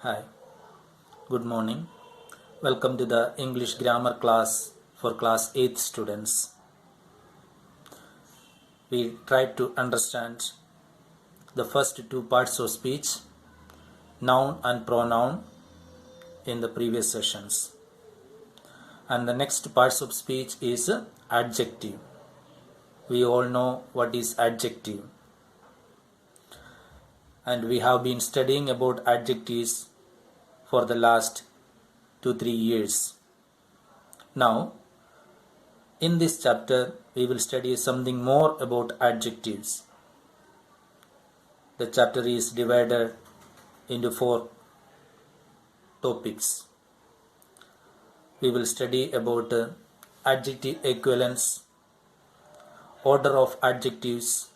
Hi, good morning. Welcome to the English grammar class for class 8th students. We tried to understand the first two parts of speech, noun and pronoun, in the previous sessions. And the next parts of speech is adjective. We all know what is adjective. And we have been studying about adjectives for the last 2-3 years. Now, in this chapter, we will study something more about adjectives. The chapter is divided into 4 topics. We will study about adjective equivalence, order of adjectives,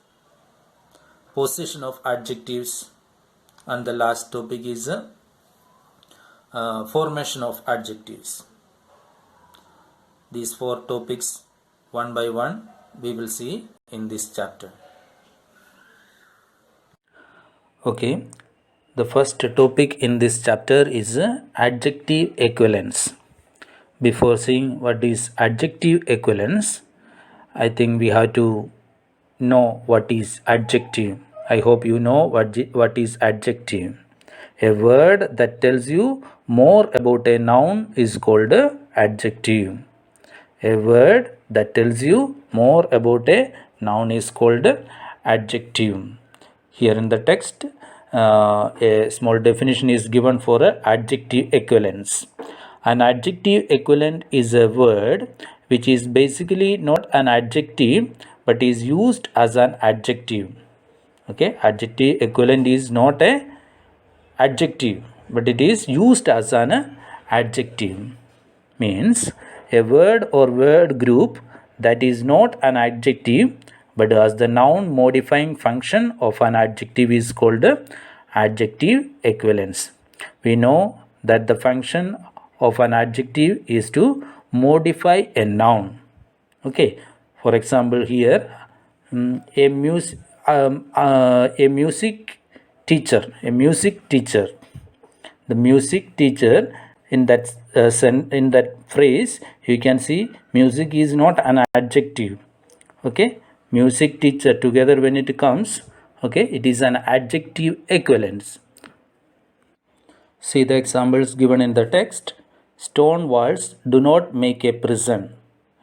position of adjectives, and the last topic is formation of adjectives. These 4 topics, one by one, we will see in this chapter. Okay, the first topic in this chapter is adjective equivalence. Before seeing what is adjective equivalence, I think we have to know what is adjective. I hope you know what is adjective. A word that tells you more about a noun is called adjective. A word that tells you more about a noun is called adjective. Here in the text, a small definition is given for adjective equivalence. An adjective equivalent is a word which is basically not an adjective but is used as an adjective. Okay, adjective equivalent is not a adjective but it is used as an adjective. Means a word or word group that is not an adjective but has the noun modifying function of an adjective is called adjective equivalence. We know that the function of an adjective is to modify a noun. Okay, for example, here a music teacher, the music teacher, in that phrase you can see music is not an adjective. Okay, music teacher together when it comes, okay, it is an adjective equivalence. See the examples given in the text. Stone walls do not make a prison.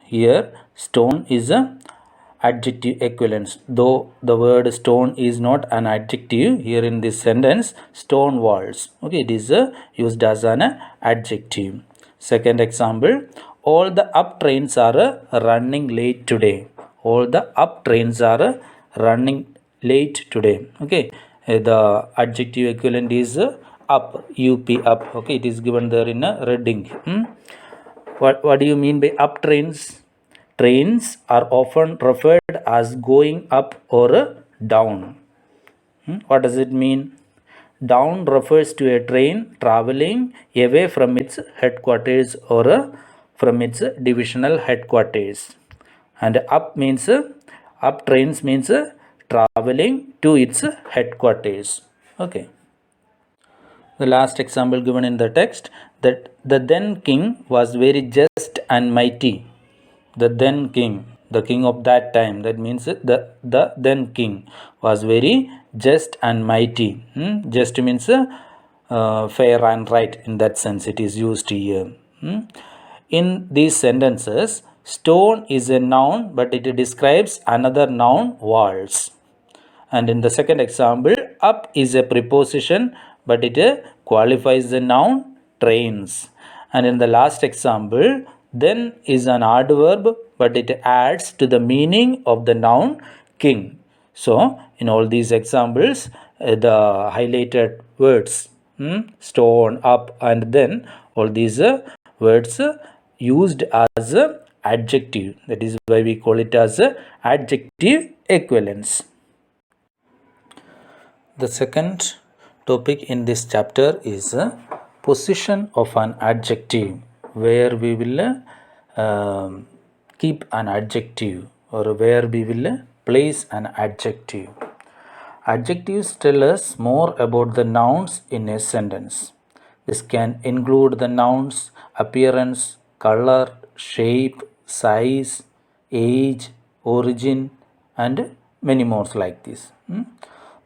Here stone is a adjective equivalence, though the word stone is not an adjective. Here in this sentence, stone walls, okay, it is used as an adjective. Second example, all the up trains are running late today. All the up trains are running late today. Okay, the adjective equivalent is up, up, okay, it is given there in a red ink. What do you mean by up trains? Trains are often referred as going up or down. What does it mean? Down refers to a train traveling away from its headquarters or from its divisional headquarters. And up means up trains means traveling to its headquarters. Okay. The last example given in the text, that the then king was very just and mighty. The then king, the king of that time, that means the then king was very just and mighty. Just means fair and right, in that sense it is used here. In these sentences, stone is a noun but it describes another noun, walls. And in the second example, up is a preposition but it qualifies the noun, trains. And in the last example, then is an adverb but it adds to the meaning of the noun, king. So in all these examples, the highlighted words, stone, up, and then, all these words used as adjective. That is why we call it as adjective equivalence. The second topic in this chapter is position of an adjective, where we will keep an adjective, or where we will place an adjective. Adjectives tell us more about the nouns in a sentence. This can include the nouns appearance, color, shape, size, age, origin, and many more like this.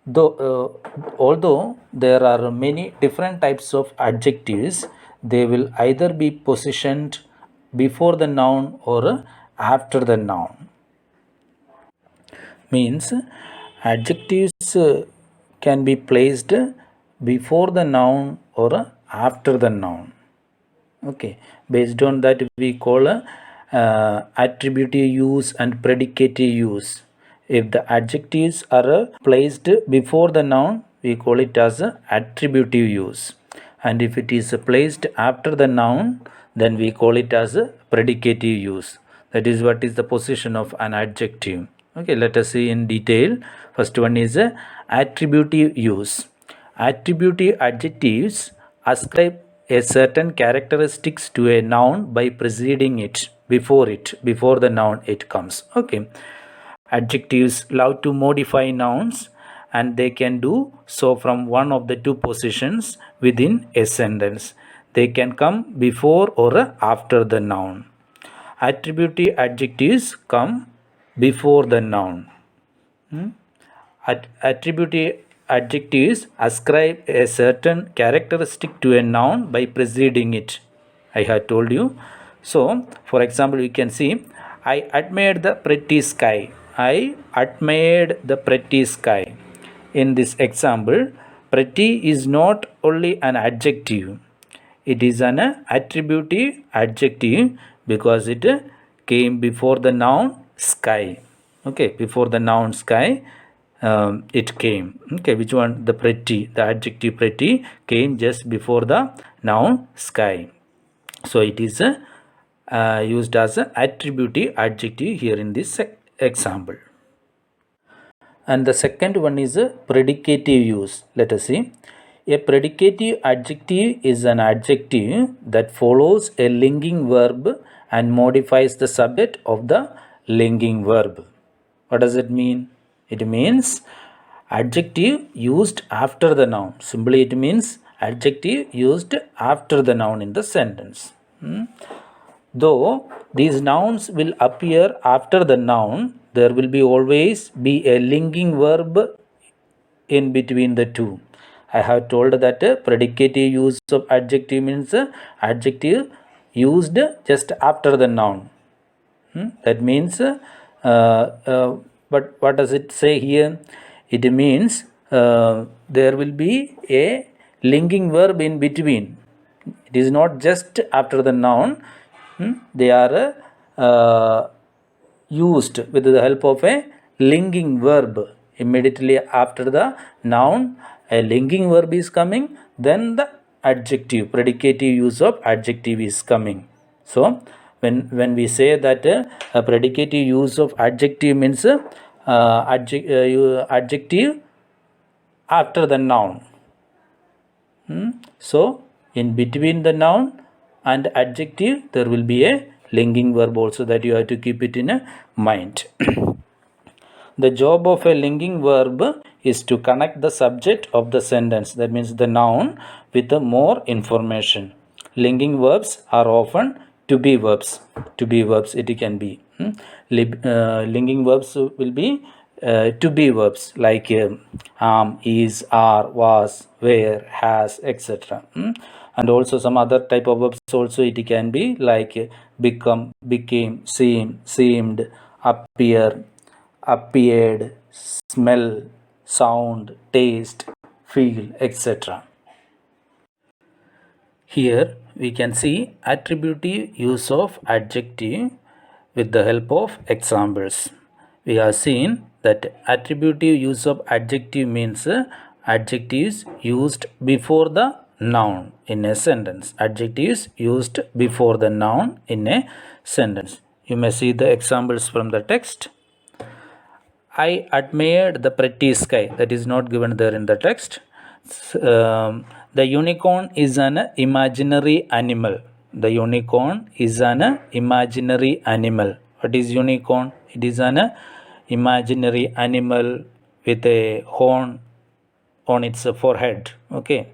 Although there are many different types of adjectives, they will either be positioned before the noun or after the noun. Means adjectives can be placed before the noun or after the noun. Okay, based on that we call attributive use and predicative use. If the adjectives are placed before the noun, we call it as attributive use, and if it is placed after the noun, then we call it as predicative use. That is what is the position of an adjective. Okay, let us see in detail. First one is attributive use. Attributive adjectives ascribe a certain characteristics to a noun by preceding it, before the noun it comes. Okay, adjectives love to modify nouns, and they can do so from one of the two positions within a sentence. They can come before or after the noun. Attributive adjectives come before the noun. Attributive adjectives ascribe a certain characteristic to a noun by preceding it. I had told you. So, for example, you can see, I admired the pretty sky. I admired the pretty sky. In this example, pretty is not only an adjective, it is an attributive adjective because it came before the noun sky. Okay, before the noun sky, it came. Okay, which one? The pretty, the adjective pretty came just before the noun sky. So it is used as an attributive adjective here in this example. And the second one is a predicative use. Let us see. A predicative adjective is an adjective that follows a linking verb and modifies the subject of the linking verb. What does it mean? It means adjective used after the noun. Simply it means adjective used after the noun in the sentence. Though these nouns will appear after the noun, there will be always be a linking verb in between the two. I have told that predicative use of adjective means adjective used just after the noun. That means, but what does it say here? It means there will be a linking verb in between. It is not just after the noun. They are used with the help of a linking verb. Immediately after the noun, a linking verb is coming, then the adjective, predicative use of adjective is coming. So, when we say that a predicative use of adjective means adjective after the noun. So, in between the noun and adjective, there will be a linking verb also, that you have to keep it in mind. The job of a linking verb is to connect the subject of the sentence, that means the noun, with more information. Linking verbs are often to be verbs. To be verbs it can be. Linking verbs will be to be verbs like is, are, was, were, has, etc. And also some other type of verbs also it can be like become, became, seem, seemed, appear, appeared, smell, sound, taste, feel, etc. Here we can see attributive use of adjective with the help of examples. We have seen that attributive use of adjective means adjectives used before the noun in a sentence. Adjectives used before the noun in a sentence. You may see the examples from the text. I admired the pretty sky. That is not given there in the text. The unicorn is an imaginary animal. The unicorn is an imaginary animal. What is unicorn? It is an imaginary animal with a horn on its forehead. Okay.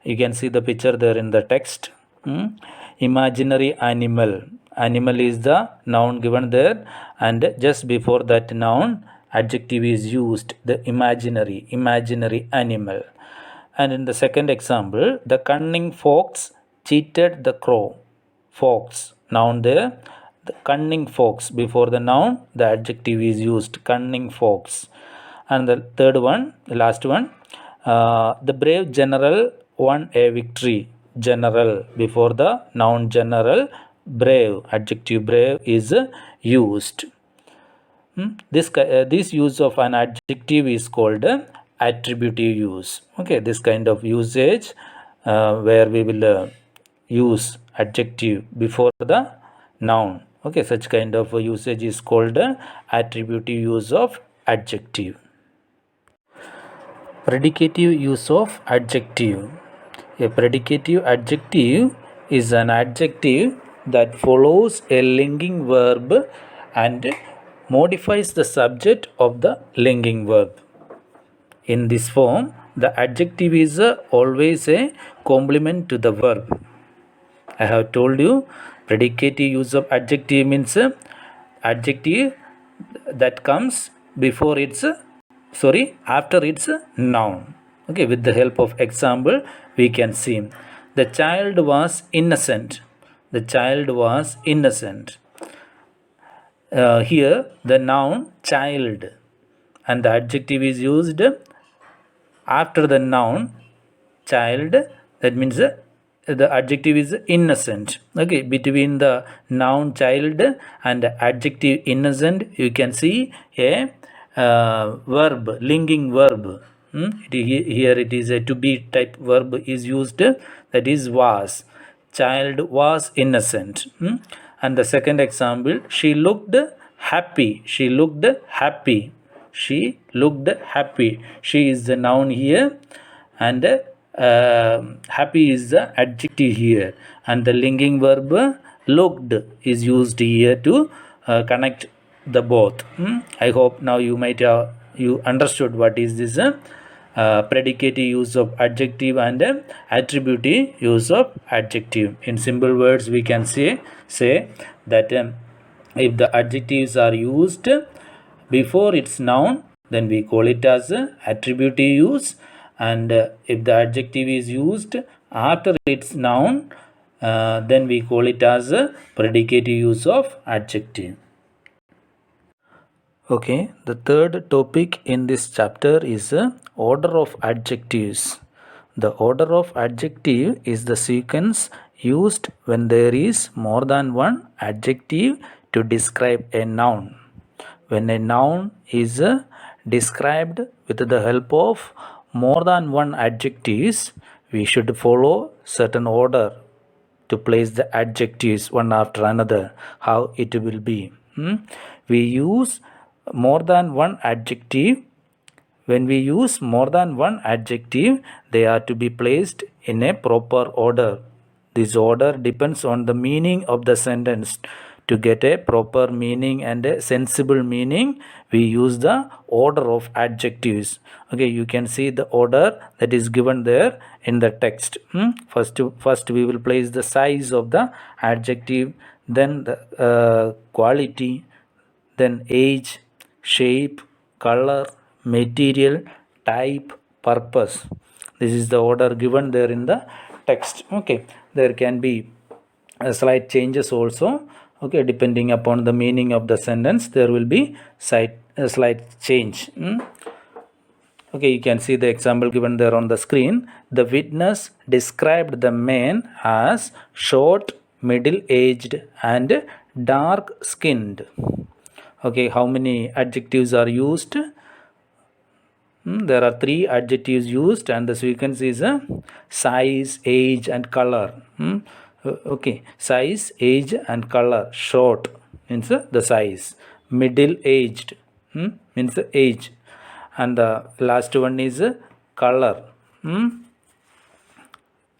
You can see the picture there in the text. Imaginary animal. Animal is the noun given there, and just before that noun adjective is used, the imaginary animal. And in the second example, the cunning fox cheated the crow. Fox, noun there. The cunning fox, before the noun the adjective is used, cunning fox. And the third one, the last one, the brave general won a victory. General, before the noun general, brave, adjective brave is used. This use of an adjective is called attributive use. Okay, this kind of usage where we will use adjective before the noun. Okay, such kind of usage is called attributive use of adjective. Predicative use of adjective. A predicative adjective is an adjective that follows a linking verb and modifies the subject of the linking verb. In this form, the adjective is always a complement to the verb. I have told you, predicative use of adjective means adjective that comes before its after its noun. Okay, with the help of example we can see the child was innocent. The child was innocent. Here the noun child and the adjective is used after the noun child. That means the adjective is innocent. Okay, between the noun child and the adjective innocent you can see a verb, linking verb. Here it is a to be type verb is used, that is was. Child was innocent. And the second example, she looked happy. She looked happy. She looked happy. She is the noun here, and happy is the adjective here, and the linking verb looked is used here to connect the both. I hope now you might have you understood what is this predicative use of adjective and attributive use of adjective. In simple words we can say that if the adjectives are used before its noun, then we call it as attributive use, and if the adjective is used after its noun, then we call it as predicative use of adjective. Okay, the third topic in this chapter is order of adjectives. The order of adjective is the sequence used when there is more than one adjective to describe a noun. When a noun is described with the help of more than one adjectives, we should follow certain order to place the adjectives one after another. How it will be? We use more than one adjective. When we use more than one adjective, they are to be placed in a proper order. This order depends on the meaning of the sentence. To get a proper meaning and a sensible meaning, we use the order of adjectives. Okay, you can see the order that is given there in the text. First we will place the size of the adjective, then the quality, then age, shape, color, material, type, purpose. This is the order given there in the text. Okay, there can be slight changes also. Okay, depending upon the meaning of the sentence, there will be slight change. Okay, you can see the example given there on the screen. The witness described the man as short, middle-aged and dark-skinned. Okay, how many adjectives are used? There are 3 adjectives used, and the sequence is size, age and color. Okay, size, age and color. Short means the size, middle aged means the age, and the last one is color.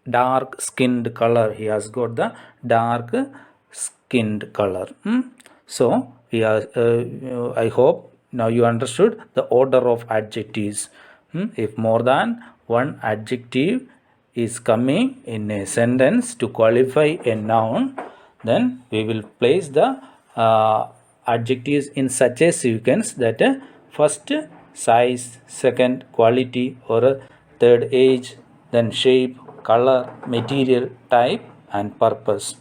Dark skinned color. He has got the dark skinned color. So we are I hope now you understood the order of adjectives. If more than one adjective is coming in a sentence to qualify a noun, then we will place the adjectives in such a sequence that first size, second quality, or third age, then shape, color, material, type, and purpose.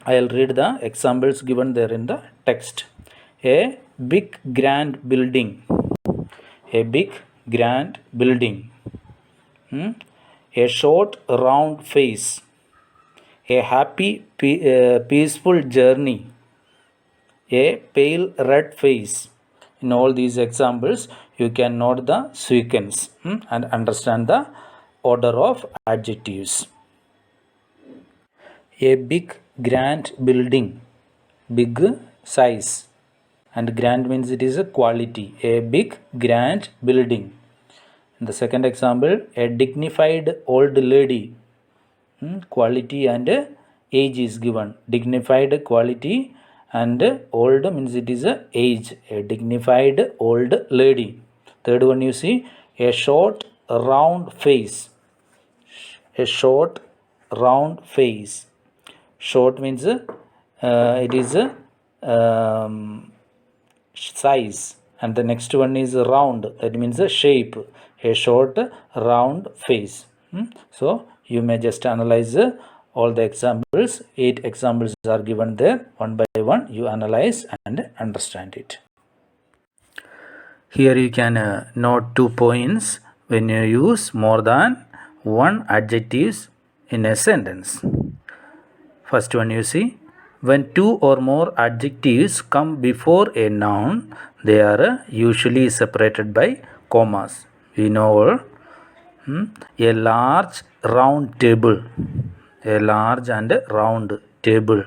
I'll read the examples given there in the text. A big grand building. A big grand building. A short round face. A happy peaceful journey. A pale red face. In all these examples, you can note the sequence and understand the order of adjectives. A big grand building. Big size. And grand means it is a quality. A big grand building. In the second example, a dignified old lady. Quality and age is given. Dignified quality and old means it is a age. A dignified old lady. Third one you see, a short round face. A short round face. Short means it is size, and the next one is round, that means a shape. A short round face. So you may just analyze all the examples. 8 examples are given there. One by one you analyze and understand it. Here you can note 2 points when you use more than one adjectives in a sentence. First one you see, when 2 or more adjectives come before a noun, they are usually separated by commas. We know a large round table. A large and round table.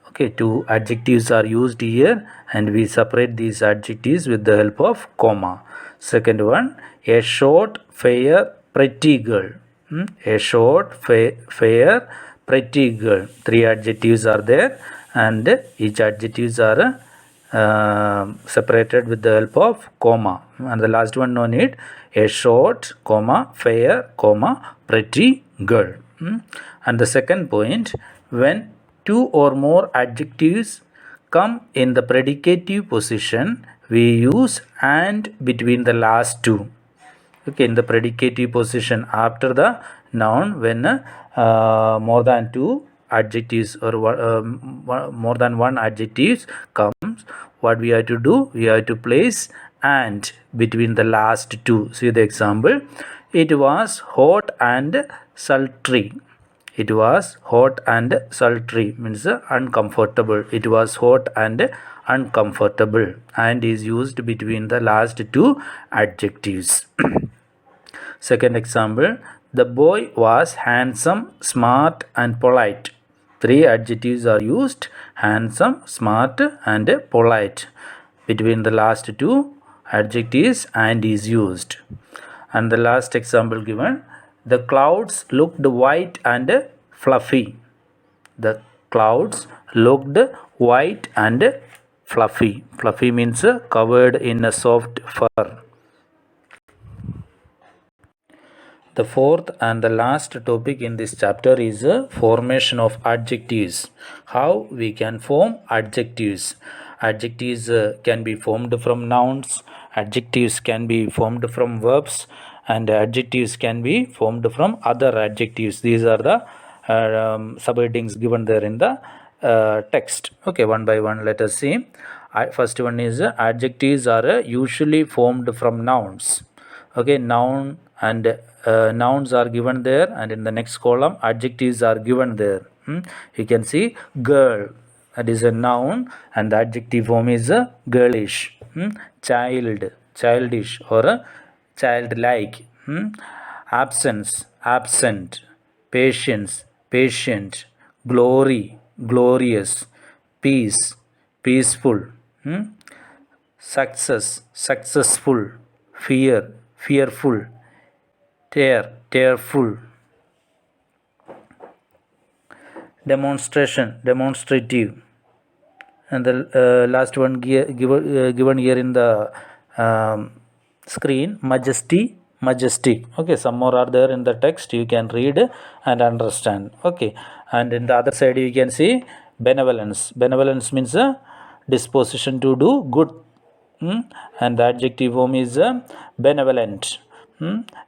Okay, 2 adjectives are used here and we separate these adjectives with the help of comma. Second one, a short, fair, pretty girl. A short, fair, pretty girl. 3 adjectives are there and each adjectives are separated with the help of comma. And the last one, no need. A short, comma, fair, comma, pretty girl. And the second point, when 2 or more adjectives come in the predicative position, we use and between the last 2. Okay, in the predicative position after the noun, when more than 2 adjectives or more than 1 adjectives comes, what we have to do? We have to place and between the last 2. See the example. It was hot and sultry. It was hot and sultry means uncomfortable. It was hot and uncomfortable, and is used between the last 2 adjectives. Second example, the boy was handsome, smart and polite. 3 adjectives are used, handsome, smart and polite. Between the last 2 adjectives and is used. And the last example given, the clouds looked white and fluffy. The clouds looked white and fluffy. Fluffy means covered in a soft fur. The fourth and the last topic in this chapter is formation of adjectives. How we can form adjectives. Adjectives can be formed from nouns. Adjectives can be formed from verbs, and adjectives can be formed from other adjectives. These are the subheadings given there in the text. Okay, one by one let us see. First one is adjectives are usually formed from nouns. Okay, noun and nouns are given there, and in the next column adjectives are given there. You can see girl, that is a noun, and the adjective form is girlish. Child, childish or childlike. Absence, absent. Patience, patient. Glory, glorious. Peace, peaceful. Success, successful. Fear, fearful. Tear, tearful. Demonstration, demonstrative. And the last one given here in the screen, majesty, majestic. Okay, some more are there in the text, you can read and understand. Okay, and in the other side you can see benevolence. Benevolence means a disposition to do good. And the adjective form is benevolent,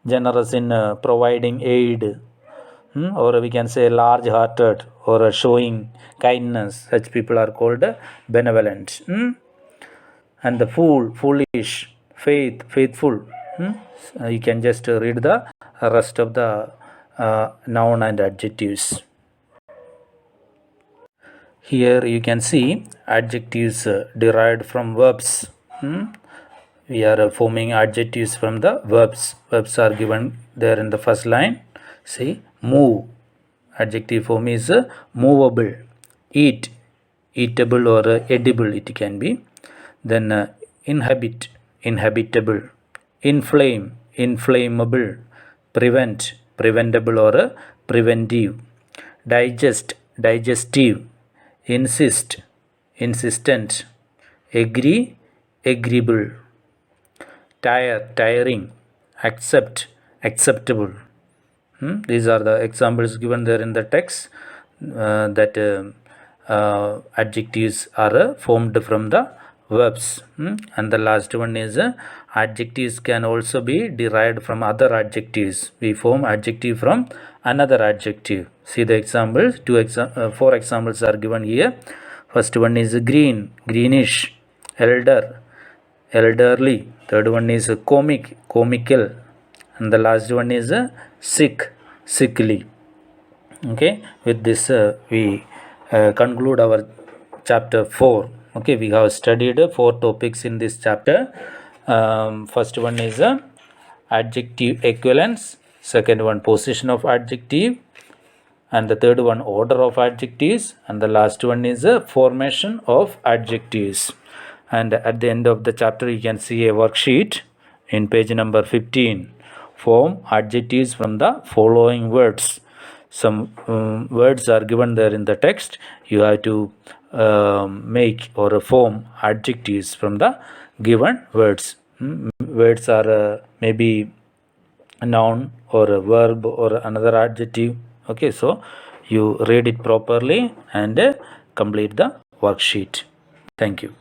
generous in providing aid, or we can say large hearted, or showing kindness. Such people are called benevolent. And the fool, foolish, faithful. You can just read the rest of the noun and adjectives. Here you can see adjectives derived from verbs. We are forming adjectives from the verbs. Verbs are given there in the first line. See, move. Adjective form is movable. Eat, eatable or edible it can be. Then inhabit, inhabitable. Inflame, inflammable. Prevent, preventable or preventive. Digest, digestive. Insist, insistent. Agree, agreeable. Tire, tiring. Accept, acceptable. These are the examples given there in the text, that adjectives are formed from the verbs. And the last one is adjectives can also be derived from other adjectives. We form adjective from another adjective. See the examples. Four examples are given here. First one is green, greenish. Elder, elderly. Third one is comic, comical. And the last one is sick, sickly. Okay, with this we conclude our chapter 4. Okay, we have studied 4 topics in this chapter. First one is adjective equivalence, second one position of adjective, and the third one order of adjectives, and the last one is formation of adjectives. And at the end of the chapter you can see a worksheet in page number 15. Form adjectives from the following words. Some words are given there in the text. You have to make or form adjectives from the given words. Words are maybe a noun or a verb or another adjective. Okay, so you read it properly and complete the worksheet. Thank you.